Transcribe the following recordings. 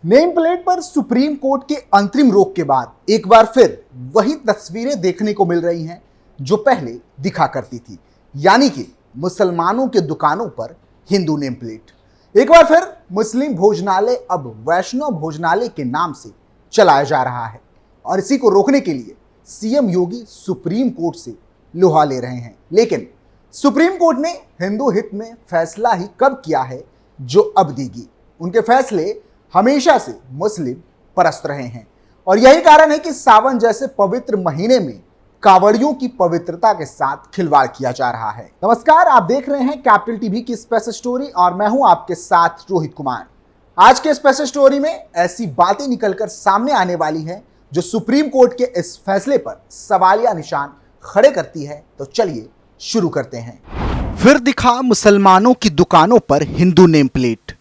Name plate पर supreme court के अंतरिम रोक के बाद एक बार फिर वही तस्वीरें देखने को मिल रही हैं जो पहले दिखा करती थी, यानी कि मुसलमानों के दुकानों पर हिंदू नेम प्लेट। एक बार फिर मुस्लिम भोजनालय अब वैष्णव भोजनालय के नाम से चलाया जा रहा है और इसी को रोकने के लिए सीएम योगी सुप्रीम कोर्ट से लोहा ले रहे हैं। लेकिन सुप्रीम कोर्ट ने हिंदू हित में फैसला ही कब किया है जो अब देगी। उनके फैसले हमेशा से मुस्लिम परस्त रहे हैं और यही कारण है कि सावन जैसे पवित्र महीने में कावड़ियों की पवित्रता के साथ खिलवाड़ किया जा रहा है। नमस्कार, आप देख रहे हैं कैपिटल टीवी की स्पेशल स्टोरी और मैं हूं आपके साथ रोहित कुमार। आज के स्पेशल स्टोरी में ऐसी बातें निकलकर सामने आने वाली हैं जो सुप्रीम कोर्ट के इस फैसले पर सवालिया निशान खड़े करती है। तो चलिए शुरू करते हैं। फिर दिखा मुसलमानों की दुकानों पर हिंदू नेम प्लेट,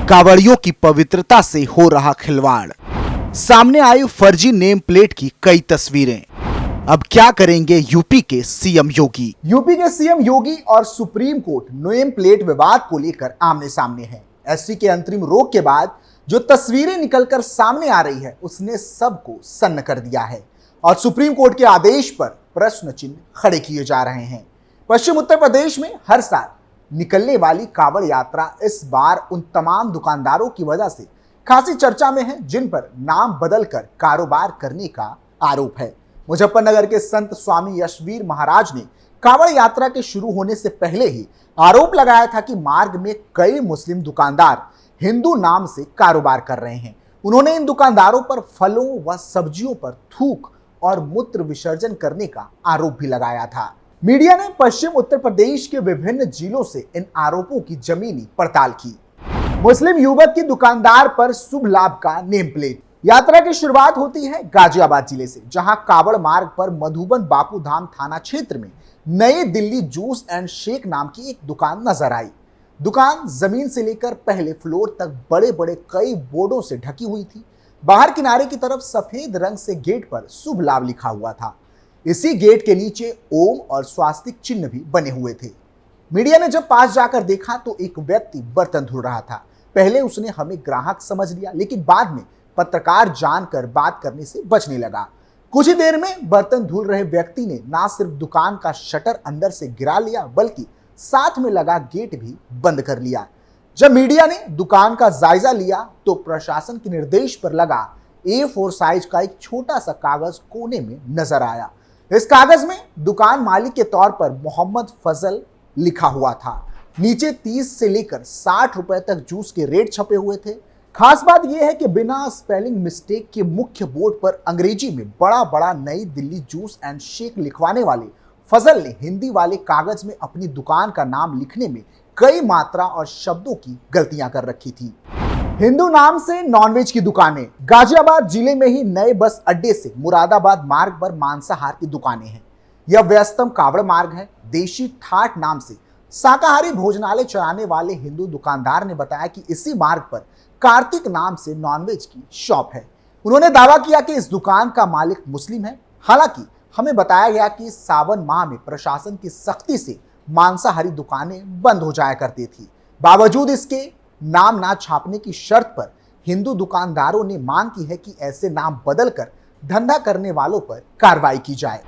कावड़ियों की पवित्रता से हो रहा खिलवाड़, सामने आई फर्जी नेम प्लेट की कई तस्वीरें। अब क्या करेंगे यूपी के सीएम योगी। यूपी के सीएम योगी और सुप्रीम कोर्ट नेम प्लेट विवाद को लेकर आमने सामने है। एससी के अंतरिम रोक के बाद जो तस्वीरें निकलकर सामने आ रही है उसने सबको सन्न कर दिया है और सुप्रीम कोर्ट के आदेश पर प्रश्न चिन्ह खड़े किए जा रहे हैं। पश्चिम उत्तर प्रदेश में हर साल निकलने वाली कावड़ यात्रा इस बार उन तमाम दुकानदारों की वजह से खासी चर्चा में है जिन पर नाम बदलकर कारोबार करने का आरोप है। मुजफ्फरनगर के संत स्वामी यशवीर महाराज ने कावड़ यात्रा के शुरू होने से पहले ही आरोप लगाया था कि मार्ग में कई मुस्लिम दुकानदार हिंदू नाम से कारोबार कर रहे हैं। उन्होंने इन दुकानदारों पर फलों व सब्जियों पर थूक और मूत्र विसर्जन करने का आरोप भी लगाया था। मीडिया ने पश्चिम उत्तर प्रदेश के विभिन्न जिलों से इन आरोपों की जमीनी पड़ताल की। मुस्लिम युवक की दुकानदार पर शुभ लाभ का नेम प्लेट। यात्रा की शुरुआत होती है गाजियाबाद जिले से, जहां कावड़ मार्ग पर मधुबन बापू धाम थाना क्षेत्र में नई दिल्ली जूस एंड शेक नाम की एक दुकान नजर आई। दुकान जमीन से लेकर पहले फ्लोर तक बड़े बड़े कई बोर्डों से ढकी हुई थी। बाहर किनारे की तरफ सफेद रंग से गेट पर शुभ लाभ लिखा हुआ था। इसी गेट के नीचे ओम और स्वास्तिक चिन्ह भी बने हुए थे। मीडिया ने जब पास जाकर देखा तो एक व्यक्ति बर्तन धुल रहा था। पहले उसने हमें ग्राहक समझ लिया, लेकिन बाद में पत्रकार जानकर बात करने से बचने लगा। कुछ ही देर में बर्तन धुल रहे व्यक्ति ने ना सिर्फ दुकान का शटर अंदर से गिरा लिया बल्कि साथ में लगा गेट भी बंद कर लिया। जब मीडिया ने दुकान का जायजा लिया तो प्रशासन के निर्देश पर लगा A4 साइज का एक छोटा सा कागज कोने में नजर आया। इस कागज में दुकान मालिक के तौर पर मोहम्मद फजल लिखा हुआ था। नीचे 30 से लेकर 60 रुपए तक जूस के रेट छपे हुए थे। खास बात यह है कि बिना स्पेलिंग मिस्टेक के मुख्य बोर्ड पर अंग्रेजी में बड़ा बड़ा नई दिल्ली जूस एंड शेक लिखवाने वाले फजल ने हिंदी वाले कागज में अपनी दुकान का नाम लिखने में कई मात्रा और शब्दों की गलतियां कर रखी थी। हिंदू नाम से नॉनवेज की दुकानें। गाजियाबाद जिले में ही नए बस अड्डे से मुरादाबाद मार्ग पर मांसाहार की दुकानें हैं। यह व्यस्तम कावड़ मार्ग है। देशी ठाट नाम से शाकाहारी भोजनालय चलाने वाले हिंदू दुकानदार ने बताया कि इसी मार्ग पर कार्तिक नाम से नॉनवेज की शॉप है। उन्होंने दावा किया कि इस दुकान का मालिक मुस्लिम है। हालांकि हमें बताया गया कि सावन माह में प्रशासन की सख्ती से मांसाहारी दुकानें बंद हो जाया करती थी। बावजूद इसके नाम ना छापने की शर्त पर हिंदू दुकानदारों ने मांग की है कि ऐसे नाम बदलकर धंधा करने वालों पर कार्रवाई की जाए।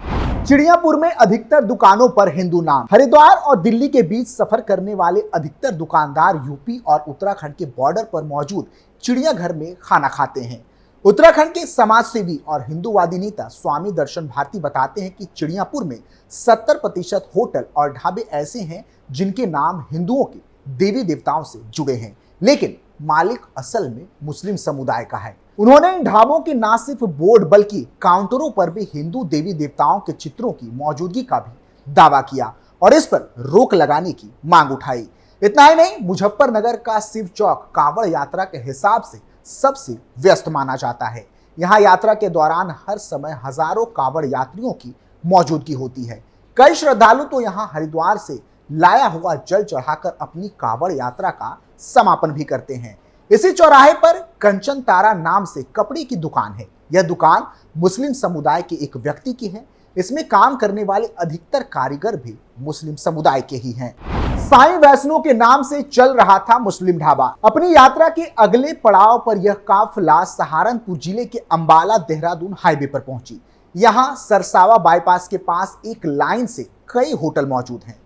चिड़ियापुर में अधिकतर दुकानों पर हिंदू नाम। हरिद्वार और दिल्ली के बीच सफर करने वाले अधिकतर दुकानदार यूपी और उत्तराखंड के बॉर्डर पर मौजूद चिड़ियाघर में खाना खाते हैं। उत्तराखंड के समाज सेवी और हिंदूवादी नेता स्वामी दर्शन भारती बताते हैं कि चिड़ियापुर में 70% होटल और ढाबे ऐसे हैं जिनके नाम हिंदुओं के देवी देवताओं से जुड़े हैं, लेकिन मालिक असल में मुस्लिम समुदाय का है। उन्होंने इन ढाबों के न सिर्फ बोर्ड बल्कि काउंटरों पर भी हिंदू देवी देवताओं के चित्रों की मौजूदगी का भी दावा किया और इस पर रोक लगाने की मांग उठाई। इतना ही नहीं, मुजफ्फरनगर का शिव चौक कावड़ यात्रा के हिसाब से सबसे व्यस्त माना जाता है। यहाँ यात्रा के दौरान हर समय हजारों कावड़ यात्रियों की मौजूदगी होती है। कई श्रद्धालु तो यहाँ हरिद्वार से लाया हुआ जल चढ़ाकर अपनी कावड़ यात्रा का समापन भी करते हैं। इसी चौराहे पर कंचन तारा नाम से कपड़े की दुकान है। यह दुकान मुस्लिम समुदाय के एक व्यक्ति की है। इसमें काम करने वाले अधिकतर कारीगर भी मुस्लिम समुदाय के ही हैं। साईं वैष्णो के नाम से चल रहा था मुस्लिम ढाबा। अपनी यात्रा के अगले पड़ाव पर यह काफिला सहारनपुर जिले के अंबाला देहरादून हाईवे पर पहुंची। यहां सरसावा बाईपास के पास एक लाइन से कई होटल मौजूद हैं।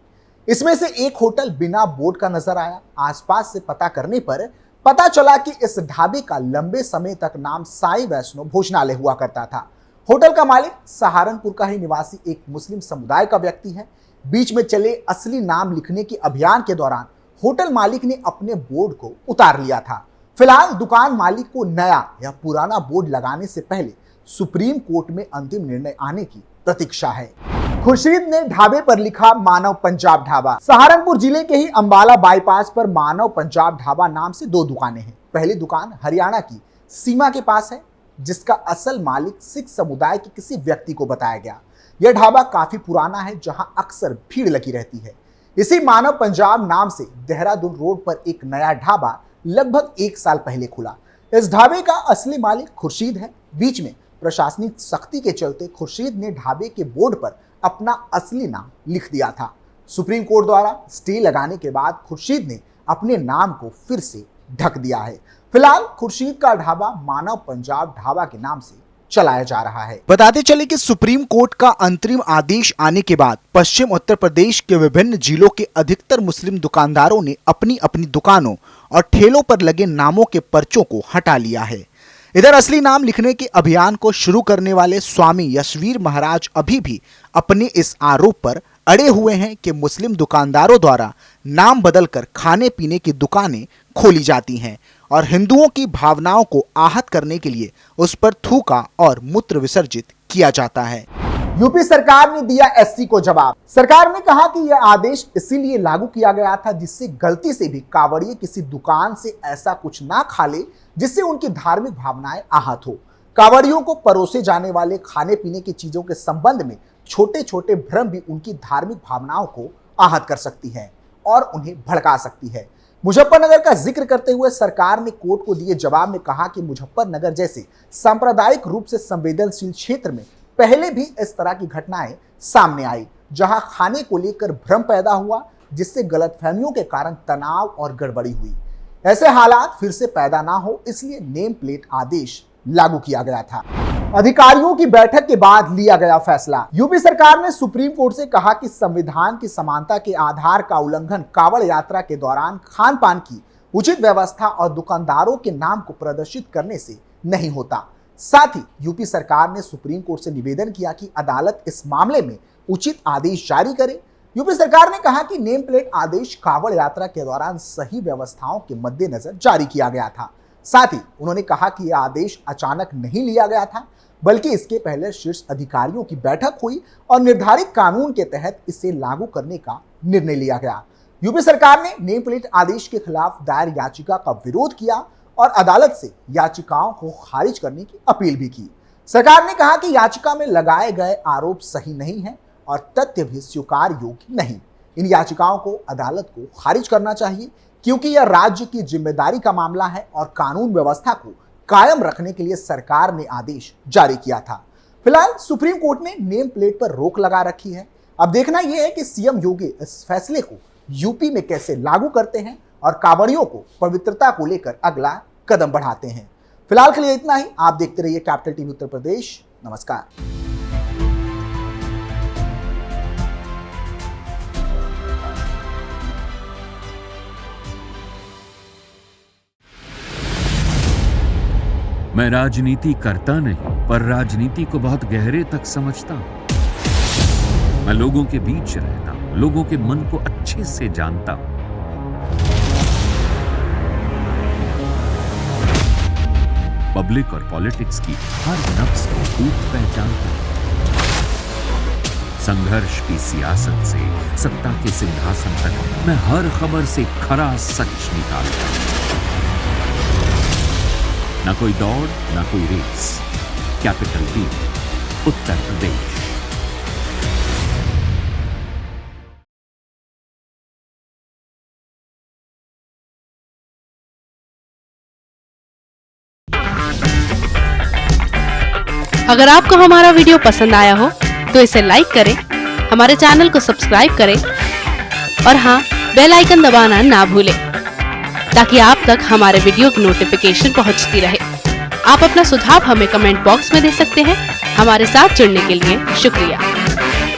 इसमें से एक होटल बिना बोर्ड का नजर आया। आसपास से पता करने पर पता चला कि इस ढाबे का लंबे समय तक नाम साईं वैष्णो भोजनालय हुआ करता था। होटल का मालिक सहारनपुर का ही निवासी एक मुस्लिम समुदाय का व्यक्ति है। बीच में चले असली नाम लिखने के अभियान के दौरान होटल मालिक ने अपने बोर्ड को उतार लिया था। फिलहाल दुकान मालिक को नया या पुराना बोर्ड लगाने से पहले सुप्रीम कोर्ट में अंतिम निर्णय आने की प्रतीक्षा है। खुर्शीद ने ढाबे पर लिखा मानव पंजाब ढाबा। सहारनपुर जिले के ही अंबाला बाईपास पर मानव पंजाब ढाबा नाम से 2 दुकानें हैं। पहली दुकान हरियाणा की सीमा के पास है, जिसका असल मालिक सिख समुदाय के किसी व्यक्ति को बताया गया। यह ढाबा काफी पुराना है, जहां अक्सर भीड़ लगी रहती है। इसी मानव पंजाब नाम से देहरादून रोड पर एक नया ढाबा लगभग 1 साल पहले खुला। इस ढाबे का असली मालिक खुर्शीद है। बीच में प्रशासनिक सख्ती के चलते खुर्शीद ने ढाबे के बोर्ड पर अपना असली नाम लिख दिया था। सुप्रीम कोर्ट द्वारा स्टे लगाने के बाद खुर्शीद ने अपने नाम को फिर से ढक दिया है। फिलहाल खुर्शीद का ढाबा मानव पंजाब ढाबा के नाम से चलाया जा रहा है। बताते चले कि सुप्रीम कोर्ट का अंतरिम आदेश आने के बाद पश्चिम उत्तर प्रदेश के विभिन्न जिलों के अधिकतर मुस्लिम दुकानदारों ने अपनी अपनी दुकानों और ठेलों पर लगे नामों के पर्चों को हटा लिया है। इधर असली नाम लिखने के अभियान को शुरू करने वाले स्वामी यशवीर महाराज अभी भी अपने इस आरोप पर अड़े हुए हैं कि मुस्लिम दुकानदारों द्वारा नाम बदलकर खाने पीने की दुकानें खोली जाती हैं और हिंदुओं की भावनाओं को आहत करने के लिए उस पर थूका और मूत्र विसर्जित किया जाता है। यूपी सरकार ने दिया एससी को जवाब। सरकार ने कहा कि यह आदेश इसीलिए लागू किया गया था जिससे गलती से भी कांवड़िए किसी दुकान से ऐसा कुछ ना खा ले जिससे उनकी धार्मिक भावनाएं आहत हो। कांवड़ियों को परोसे जाने वाले खाने पीने की चीजों के संबंध में छोटे छोटे भ्रम भी उनकी धार्मिक भावनाओं को आहत कर सकती है और उन्हें भड़का सकती है। मुजफ्फरनगर का जिक्र करते हुए सरकार ने कोर्ट को दिए जवाब में कहा कि मुजफ्फरनगर जैसे सांप्रदायिक रूप से संवेदनशील क्षेत्र में पहले भी इस तरह की घटनाएं सामने आई, जहां खाने को लेकर भ्रम पैदा हुआ, जिससे गलतफहमियों के कारण तनाव और गड़बड़ी हुई। ऐसे हालात फिर से पैदा ना हो, इसलिए नेम प्लेट आदेश लागू किया गया था। अधिकारियों की बैठक के बाद लिया गया फैसला। यूपी सरकार ने सुप्रीम कोर्ट से कहा कि संविधान की समानता के आधार का उल्लंघन कांवड़ यात्रा के दौरान खान पान की उचित व्यवस्था और दुकानदारों के नाम को प्रदर्शित करने से नहीं होता। साथ ही यूपी सरकार ने सुप्रीम कोर्ट से निवेदन किया कि अदालत इस मामले में उचित आदेश जारी करे। यूपी सरकार ने कहा कि नेम प्लेट आदेश कांवड़ यात्रा के दौरान सही व्यवस्थाओं के मद्देनजर जारी किया गया था। साथ ही उन्होंने कहा कि यह आदेश अचानक नहीं लिया गया था, बल्कि इसके पहले शीर्ष अधिकारियों की बैठक हुई और निर्धारित कानून के तहत इसे लागू करने का निर्णय लिया गया। यूपी सरकार ने नेम प्लेट आदेश के खिलाफ दायर याचिका का विरोध किया और अदालत से याचिकाओं को खारिज करने की अपील भी की। सरकार ने कहा कि याचिका में लगाए गए आरोप सही नहीं है और तथ्य भी स्वीकार योग्य नहीं। इन याचिकाओं को अदालत को खारिज करना चाहिए, क्योंकि यह राज्य की जिम्मेदारी का मामला है और कानून व्यवस्था को कायम रखने के लिए सरकार ने आदेश जारी किया था। फिलहाल सुप्रीम कोर्ट ने नेम प्लेट पर रोक लगा रखी है। अब देखना यह है कि सीएम योगी इस फैसले को यूपी में कैसे लागू करते हैं और कांवड़ियों को पवित्रता को लेकर अगला कदम बढ़ाते हैं। फिलहाल के लिए इतना ही। आप देखते रहिए कैपिटल टीवी उत्तर प्रदेश। नमस्कार। मैं राजनीति करता नहीं, पर राजनीति को बहुत गहरे तक समझता हूं। मैं लोगों के बीच रहता हूं, लोगों के मन को अच्छे से जानता हूं। पब्लिक और पॉलिटिक्स की हर नब्ज को खूब पहचानता हूं। संघर्ष की सियासत से सत्ता के सिंहासन तक मैं हर खबर से खरा सच निकालता हूं। ना कोई दौड़, ना कोई race. Capital TV Uttar Pradesh. अगर आपको हमारा वीडियो पसंद आया हो तो इसे लाइक करें, हमारे चैनल को सब्सक्राइब करें और हाँ, बेल आइकन दबाना ना भूलें ताकि आप तक हमारे वीडियो की नोटिफिकेशन पहुंचती रहे। आप अपना सुझाव हमें कमेंट बॉक्स में दे सकते हैं। हमारे साथ जुड़ने के लिए शुक्रिया।